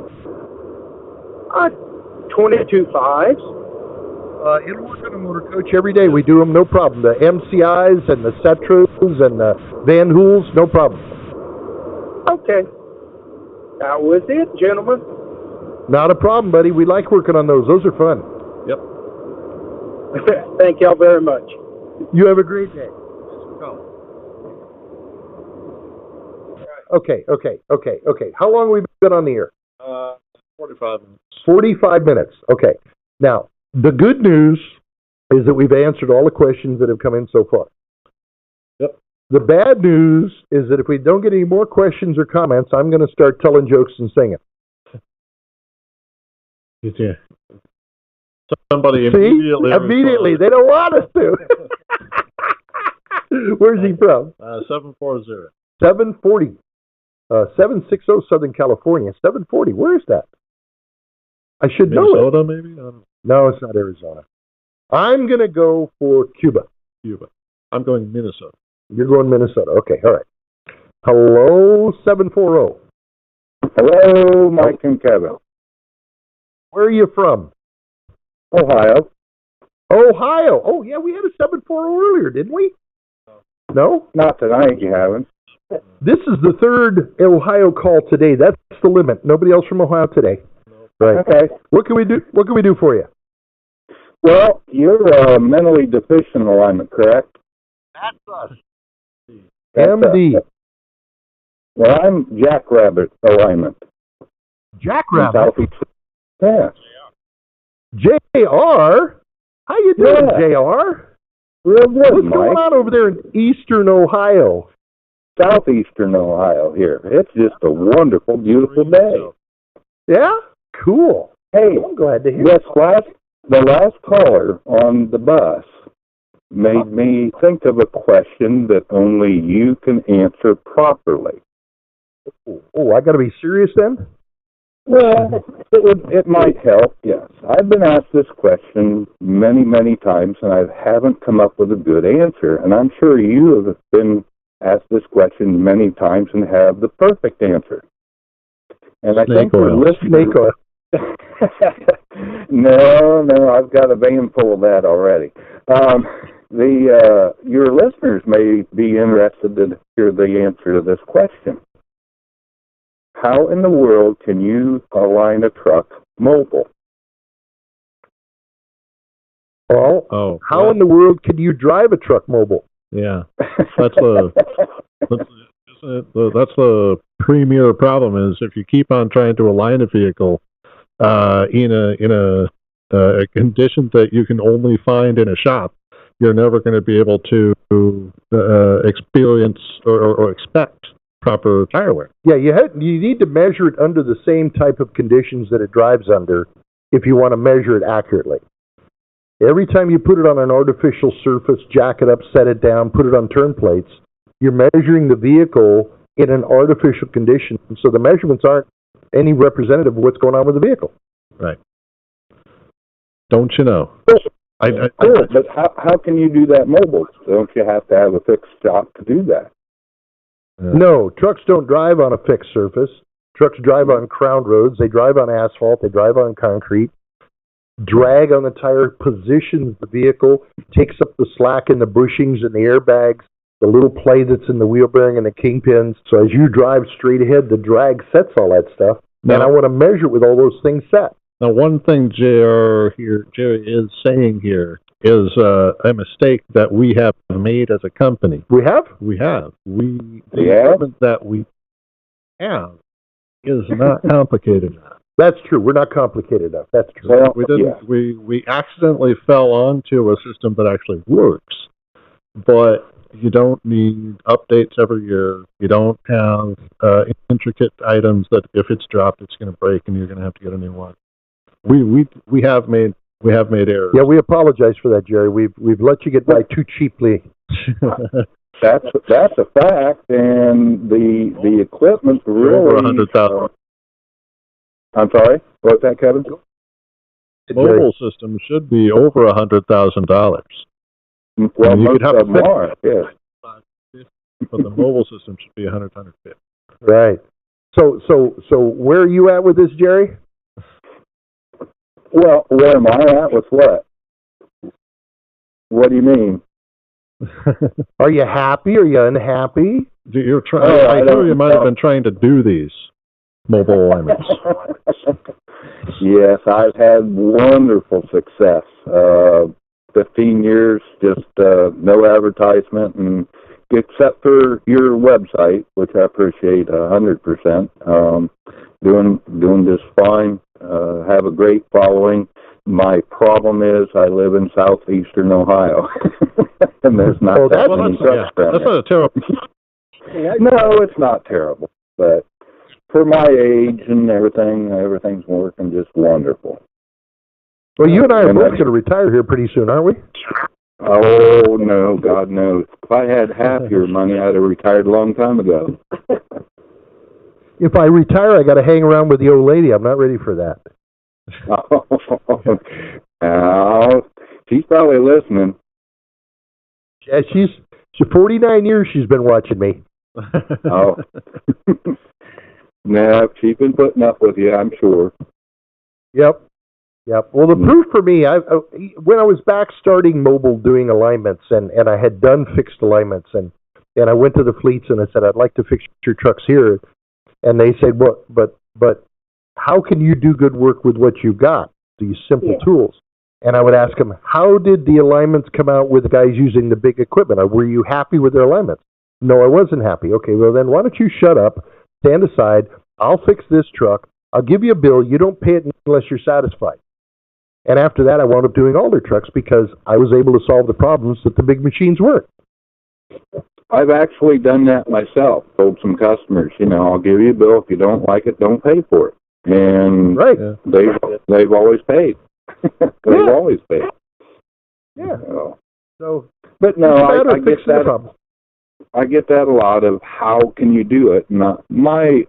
22.5s. It'll work on a motor coach every day. We do them, no problem. The MCIs and the Setras and the Van Hools, no problem. Okay. That was it, gentlemen. Not a problem, buddy. We like working on those. Those are fun. Yep. Thank y'all very much. You have a great day. Okay. How long have we been on the air? 45 minutes. 45 minutes. Okay. Now, the good news is that we've answered all the questions that have come in so far. Yep. The bad news is that if we don't get any more questions or comments, I'm going to start telling jokes and singing. Yeah. Somebody See? immediately. They don't want us to. Where's he from? 740. 740. 760 Southern California. 740. Where is that? I should know it. Minnesota, maybe? No, it's not Arizona. I'm going to go for Cuba. I'm going Minnesota. You're going Minnesota. Okay, all right. Hello, 740. Hello, Mike and Kevin. Where are you from? Ohio. Ohio. Oh, yeah, we had a 740 earlier, didn't we? No? Not tonight, you haven't. This is the third Ohio call today. That's the limit. Nobody else from Ohio today. Right. Okay. What can we do? What can we do for you? Well, you're mentally deficient alignment, correct? That's us. MD. Well, I'm Jackrabbit alignment. Jackrabbit? Yeah. JR? How you doing, JR? Real good, What's Mike. going on over there in eastern Ohio? Southeastern Ohio here. It's just a wonderful, beautiful day. Yeah? Cool. Hey, I'm glad to hear the last caller on the bus made me think of a question that only you can answer properly. Oh, I got to be serious then? Well, it might help, yes. I've been asked this question many, many times, and I haven't come up with a good answer. And I'm sure you have been asked this question many times and have the perfect answer. And I think for listeners... Snake oil. No, I've got a van full of that already. Your listeners may be interested to hear the answer to this question. How in the world can you align a truck mobile? Well, how in the world can you drive a truck mobile? Yeah, that's the premier problem. Is if you keep on trying to align a vehicle in a condition that you can only find in a shop, you're never going to be able to experience or expect proper tire wear. Yeah, you need to measure it under the same type of conditions that it drives under if you want to measure it accurately. Every time you put it on an artificial surface, jack it up, set it down, put it on turn plates, you're measuring the vehicle in an artificial condition, so the measurements aren't any representative of what's going on with the vehicle. Right. Don't you know? Cool, but how can you do that mobile? Don't you have to have a fixed shop to do that? No, trucks don't drive on a fixed surface. Trucks drive on crowned roads. They drive on asphalt. They drive on concrete. drag on the tire positions the vehicle, takes up the slack in the bushings and the airbags, the little play that's in the wheel bearing and the kingpins. So as you drive straight ahead, the drag sets all that stuff. And I want to measure with all those things set. Now, one thing Jerry is saying here is a mistake that we have made as a company. We have? We have. The equipment that we have is not complicated enough. That's true. We're not complicated enough. That's true. Well, we accidentally fell onto a system that actually works, but you don't need updates every year. You don't have intricate items that if it's dropped, it's going to break and you're going to have to get a new one. We have made errors. Yeah, we apologize for that, Jerry. We've let you get by too cheaply. That's a fact, and the equipment really over $100,000. I'm sorry, what's that, Kevin? Mobile system should be over $100,000. Well, most of them are, yes. But the mobile system should be 150. Right. So where are you at with this, Jerry? Well, where am I at with what? What do you mean? Are you happy? Are you unhappy? You're trying. I know you might have been trying to do these mobile alignments. Yes, I've had wonderful success. 15 years, just no advertisement, and except for your website, which I appreciate 100%. Doing just fine. Have a great following. My problem is I live in southeastern Ohio, and there's not that many trucks down there. That's not terrible. No, it's not terrible, but for my age and everything's working just wonderful. Well, you and I are both going to retire here pretty soon, aren't we? Oh, no, God knows. If I had half your money, I'd have retired a long time ago. If I retire, I got to hang around with the old lady. I'm not ready for that. Oh, she's probably listening. Yeah, she's 49 years she's been watching me. Oh. No, she's been putting up with you, I'm sure. Yep. Well, the proof for me, when I was back starting mobile doing alignments, and I had done fixed alignments, and I went to the fleets and I said, I'd like to fix your trucks here. And they said, well, but how can you do good work with what you got, these simple tools? And I would ask them, how did the alignments come out with the guys using the big equipment? Were you happy with their alignments? No, I wasn't happy. Okay, well then why don't you shut up, stand aside, I'll fix this truck, I'll give you a bill, you don't pay it unless you're satisfied. And after that, I wound up doing all their trucks because I was able to solve the problems that the big machines weren't. I've actually done that myself. Told some customers, I'll give you a bill. If you don't like it, don't pay for it. And they've always paid. They've always paid. Yeah. So, but no, I get that. I get that a lot of how can you do it. And my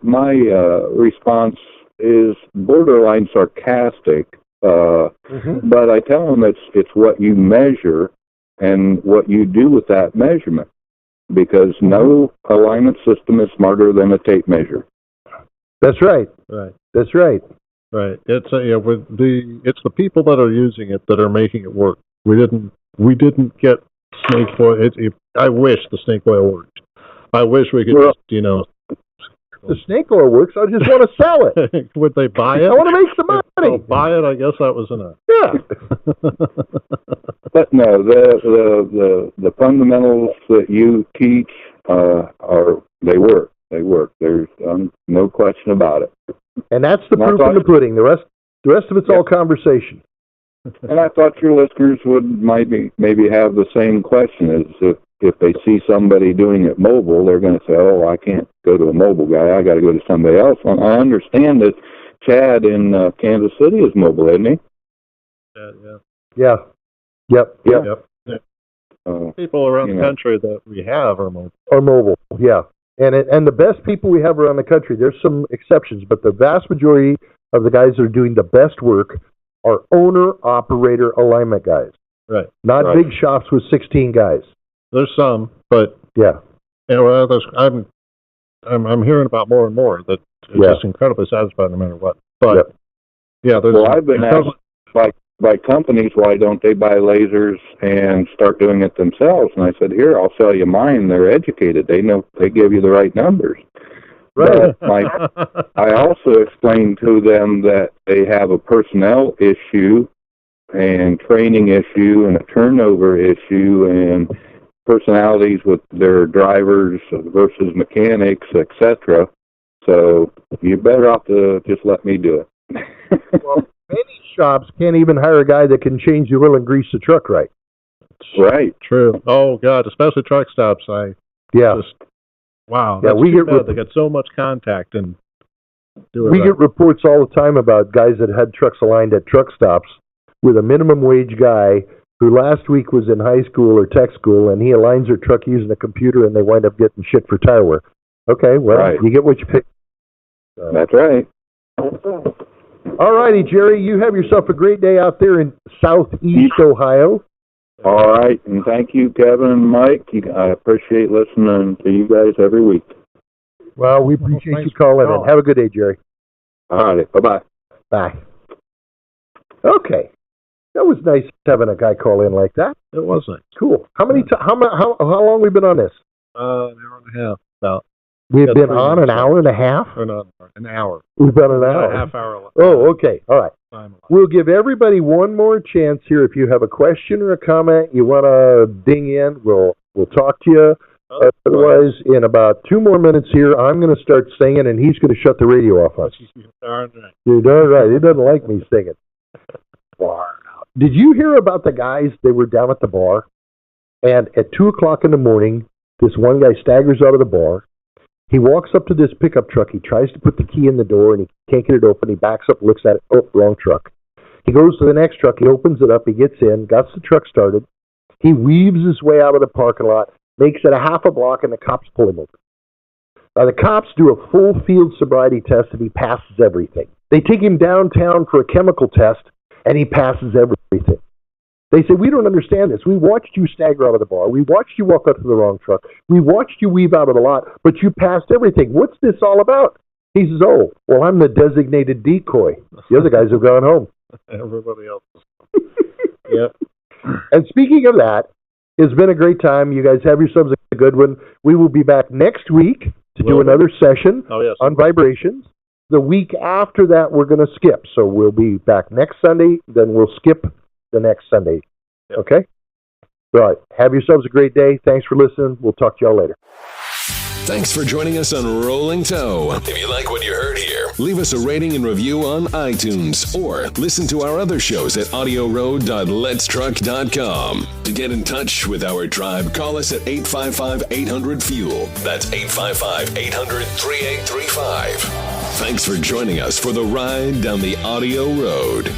response is borderline sarcastic. But I tell them it's what you measure and what you do with that measurement, because no alignment system is smarter than a tape measure. That's right. That's right. Right. It's it's the people that are using it that are making it work. We didn't get snake oil. I wish the snake oil worked. I wish we could the snake oil works. I just want to sell it. Would they buy it? I want to make some money. They'll buy it. I guess that was enough. Yeah. But no, the fundamentals that you teach they work. They work. There's no question about it. And that's the proof in the pudding. The rest of it's all conversation. And I thought your listeners would maybe have the same question as if they see somebody doing it mobile, they're going to say, "Oh, I can't go to a mobile guy. I got to go to somebody else." And I understand that Chad in Kansas City is mobile, isn't he? Yeah. Yep. People around the country that we have are mobile. Are mobile, yeah. And the best people we have around the country, there's some exceptions, but the vast majority of the guys that are doing the best work are owner-operator alignment guys. Right. Not big shops with 16 guys. There's some, but yeah. I'm hearing about more and more that it's just incredibly satisfied no matter what. But I've been asked by companies, why don't they buy lasers and start doing it themselves? And I said, here, I'll sell you mine. They're educated. They know, they give you the right numbers. Right. But I also explained to them that they have a personnel issue and training issue and a turnover issue and personalities with their drivers versus mechanics, etc. So you're better off to just let me do it. Well, many shops can't even hire a guy that can change the oil and grease the truck right. Right. True. Oh God, especially truck stops. Wow. Yeah, we get they got so much contact and get reports all the time about guys that had trucks aligned at truck stops with a minimum wage guy who last week was in high school or tech school, and he aligns their truck using a computer, and they wind up getting shit for tire wear. Okay, well, You get what you pick. That's right. All righty, Jerry, you have yourself a great day out there in southeast Ohio. All right, and thank you, Kevin and Mike. I appreciate listening to you guys every week. Well, we appreciate you calling in. Have a good day, Jerry. All right, bye-bye. Bye. Okay. That was nice having a guy call in like that. It was nice. Cool. How long have we been on this? An hour and a half, about. We've been on an hour and a half? Or not, an hour. We've been an hour. A half hour left. Oh, okay. All right. We'll give everybody one more chance here. If you have a question or a comment you want to ding in, we'll talk to you. Otherwise, in about 2 more minutes here, I'm going to start singing, and he's going to shut the radio off us. You're darn right. He doesn't like me singing. Did you hear about the guys? They were down at the bar, and at 2 o'clock in the morning, this one guy staggers out of the bar. He walks up to this pickup truck. He tries to put the key in the door, and he can't get it open. He backs up, looks at it. Oh, wrong truck. He goes to the next truck. He opens it up. He gets in, gets the truck started. He weaves his way out of the parking lot, makes it a half a block, and the cops pull him over. Now, the cops do a full field sobriety test, and he passes everything. They take him downtown for a chemical test, and he passes everything. They say, we don't understand this. We watched you stagger out of the bar. We watched you walk up to the wrong truck. We watched you weave out of the lot, but you passed everything. What's this all about? He says, oh, well, I'm the designated decoy. The other guys have gone home. Everybody else. Yep. And speaking of that, it's been a great time. You guys have yourselves a good one. We will be back next week to do another session on vibrations. The week after that, we're going to skip. So we'll be back next Sunday, then we'll skip the next Sunday. Yep. Okay? All right. Have yourselves a great day. Thanks for listening. We'll talk to y'all later. Thanks for joining us on Rolling Toe. If you like what you heard here, leave us a rating and review on iTunes or listen to our other shows at audioroad.letstruck.com. To get in touch with our tribe, call us at 855-800-FUEL. That's 855-800-3835. Thanks for joining us for the ride down the audio road.